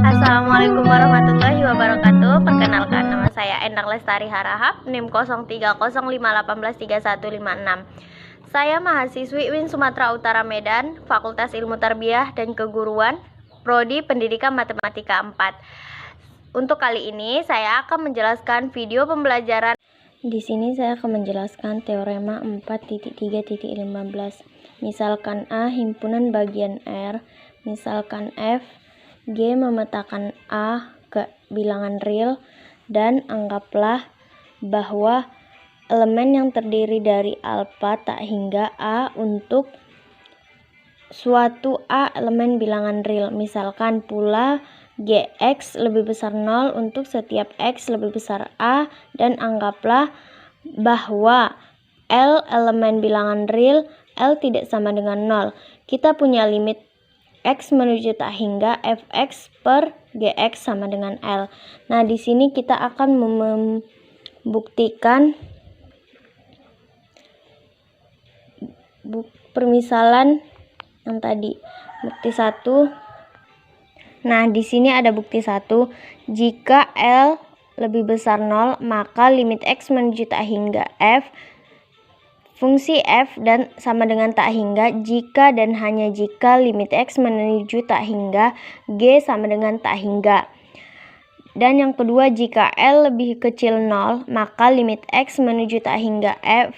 Assalamualaikum warahmatullahi wabarakatuh. Perkenalkan, nama saya Endang Lestari Harahap, NIM 0305183156. Saya mahasiswi UIN Sumatera Utara Medan, Fakultas Ilmu Tarbiyah dan Keguruan, Prodi Pendidikan Matematika 4. Untuk kali ini saya akan menjelaskan video pembelajaran. Di sini saya akan menjelaskan teorema 4.3.15. Misalkan A himpunan bagian R, misalkan F, G memetakan A ke bilangan real, dan anggaplah bahwa elemen yang terdiri dari alfa tak hingga A untuk suatu A elemen bilangan real. Misalkan pula Gx lebih besar 0 untuk setiap X lebih besar A, dan anggaplah bahwa L elemen bilangan real, L tidak sama dengan 0. Kita punya limit X menuju tak hingga fx per gx sama dengan L. Nah, di sini kita akan membuktikan permisalan yang tadi. Bukti 1. Nah, di sini ada bukti 1. Jika L lebih besar 0, maka limit X menuju tak hingga f fungsi f dan sama dengan tak hingga jika dan hanya jika limit X menuju tak hingga G sama dengan tak hingga. Dan yang kedua, jika L lebih kecil 0, maka limit X menuju tak hingga f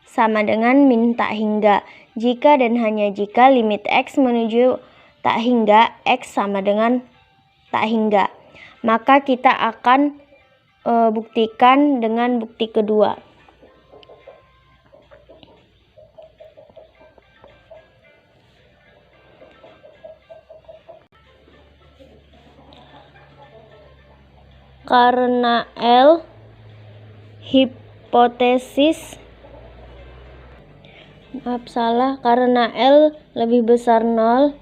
sama dengan min tak hingga jika dan hanya jika limit X menuju tak hingga X sama dengan tak hingga. Maka kita akan buktikan dengan bukti kedua. Karena L karena L lebih besar 0,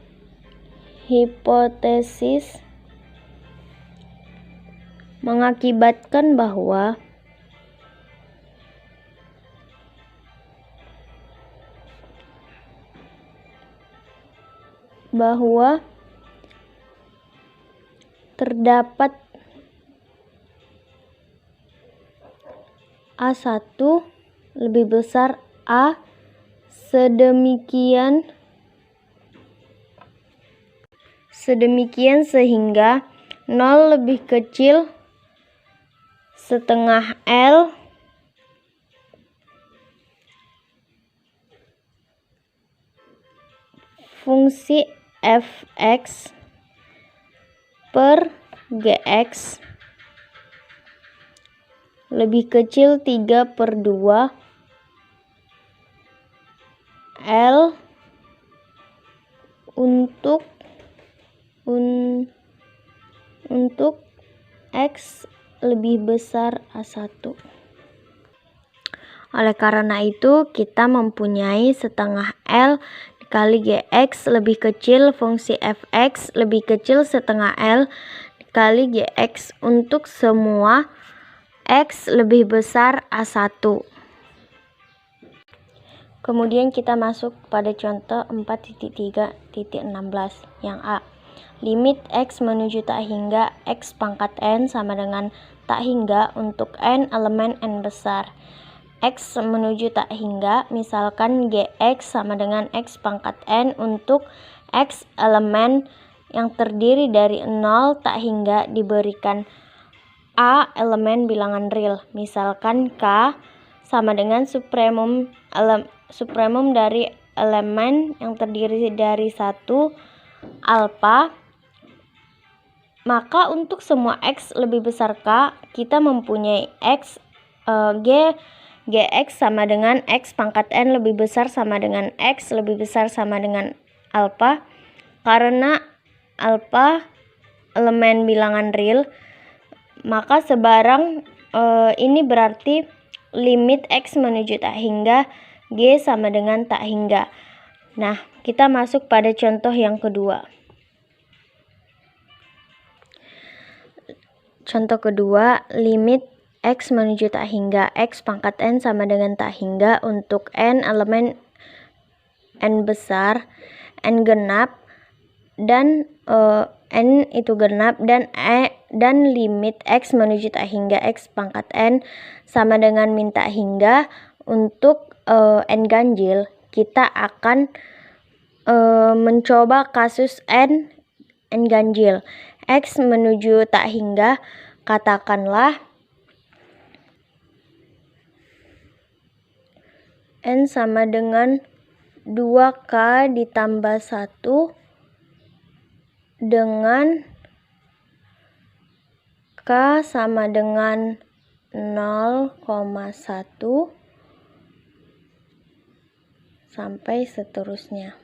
hipotesis mengakibatkan bahwa terdapat A1 lebih besar A sedemikian sehingga 0 lebih kecil setengah L fungsi fx per gx lebih kecil 3/2 L untuk X lebih besar A1. Oleh karena itu, kita mempunyai setengah L dikali Gx lebih kecil fungsi fx lebih kecil setengah L dikali Gx untuk semua X lebih besar A1. Kemudian kita masuk pada contoh 4.3.16 yang A. Limit X menuju tak hingga X pangkat N sama dengan tak hingga untuk N elemen N besar. X menuju tak hingga, misalkan Gx sama dengan X pangkat N untuk X elemen yang terdiri dari 0 tak hingga diberikan A elemen bilangan real. Misalkan K sama dengan supremum dari elemen yang terdiri dari 1 alfa. Maka untuk semua X lebih besar K, kita mempunyai Gx sama dengan X pangkat N lebih besar sama dengan X lebih besar sama dengan alfa. Karena alfa elemen bilangan real, maka sebarang ini berarti limit X menuju tak hingga G sama dengan tak hingga. Nah, kita masuk pada contoh yang kedua. Contoh kedua, limit X menuju tak hingga X pangkat N sama dengan tak hingga untuk N elemen N besar, N genap, n itu genap dan limit x menuju tak hingga x pangkat n sama dengan min tak hingga. Untuk n ganjil kita akan mencoba kasus n ganjil. X menuju tak hingga, katakanlah n sama dengan 2k ditambah 1 dengan k sama dengan 0,1 sampai seterusnya.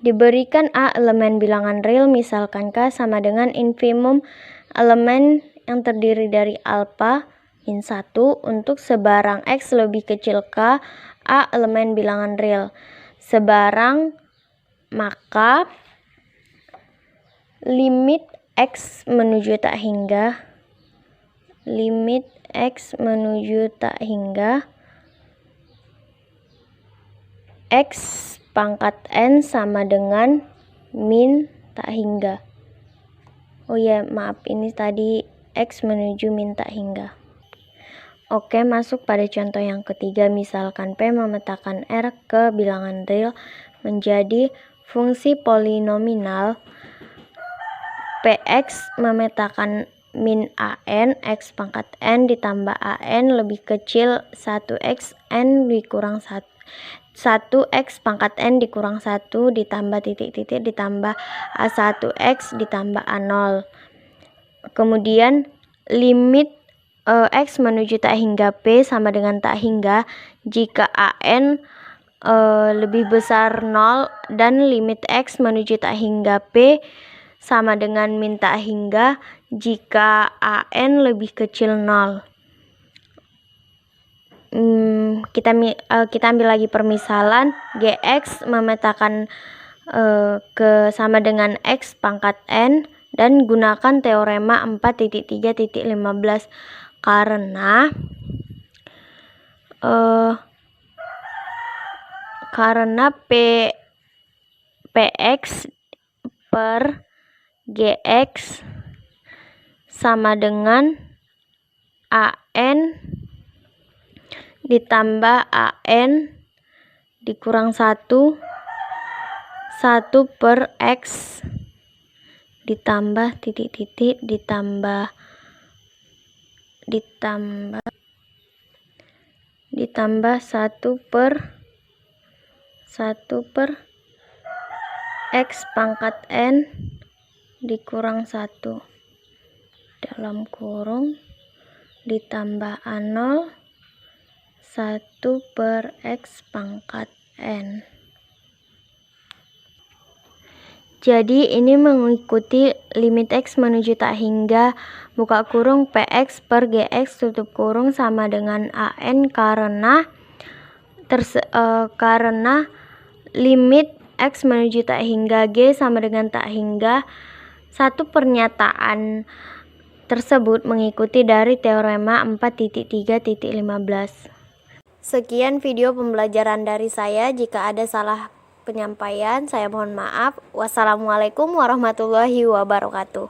Diberikan A elemen bilangan real, misalkan K sama dengan infimum elemen yang terdiri dari alfa min 1 untuk sebarang X lebih kecil K, A elemen bilangan real. Sebarang maka limit X menuju tak hingga, limit X menuju tak hingga, X pangkat N sama dengan min tak hingga. Oh ya, maaf, ini tadi X menuju min tak hingga. Oke, masuk pada contoh yang ketiga. Misalkan P memetakan R ke bilangan real menjadi fungsi polinominal. Px memetakan min an, X pangkat N ditambah an lebih kecil 1x N dikurang 1x pangkat N dikurang 1 ditambah titik-titik ditambah A1x ditambah A0. Kemudian limit X menuju tak hingga P sama dengan tak hingga jika AN lebih besar 0 dan limit X menuju tak hingga P sama dengan min tak hingga jika AN lebih kecil 0. Kita ambil lagi permisalan. Gx memetakan sama dengan X pangkat N dan gunakan teorema 4.3.15 karena Px per Gx sama dengan AN ditambah AN dikurang 1 per X ditambah titik-titik ditambah 1 per X pangkat N dikurang 1 dalam kurung ditambah A0 1 per X pangkat N. Jadi ini mengikuti limit X menuju tak hingga buka kurung Px per Gx tutup kurung sama dengan AN karena limit X menuju tak hingga G sama dengan tak hingga. Satu pernyataan tersebut mengikuti dari teorema 4.3.15. Sekian video pembelajaran dari saya. Jika ada salah penyampaian, saya mohon maaf. Wassalamualaikum warahmatullahi wabarakatuh.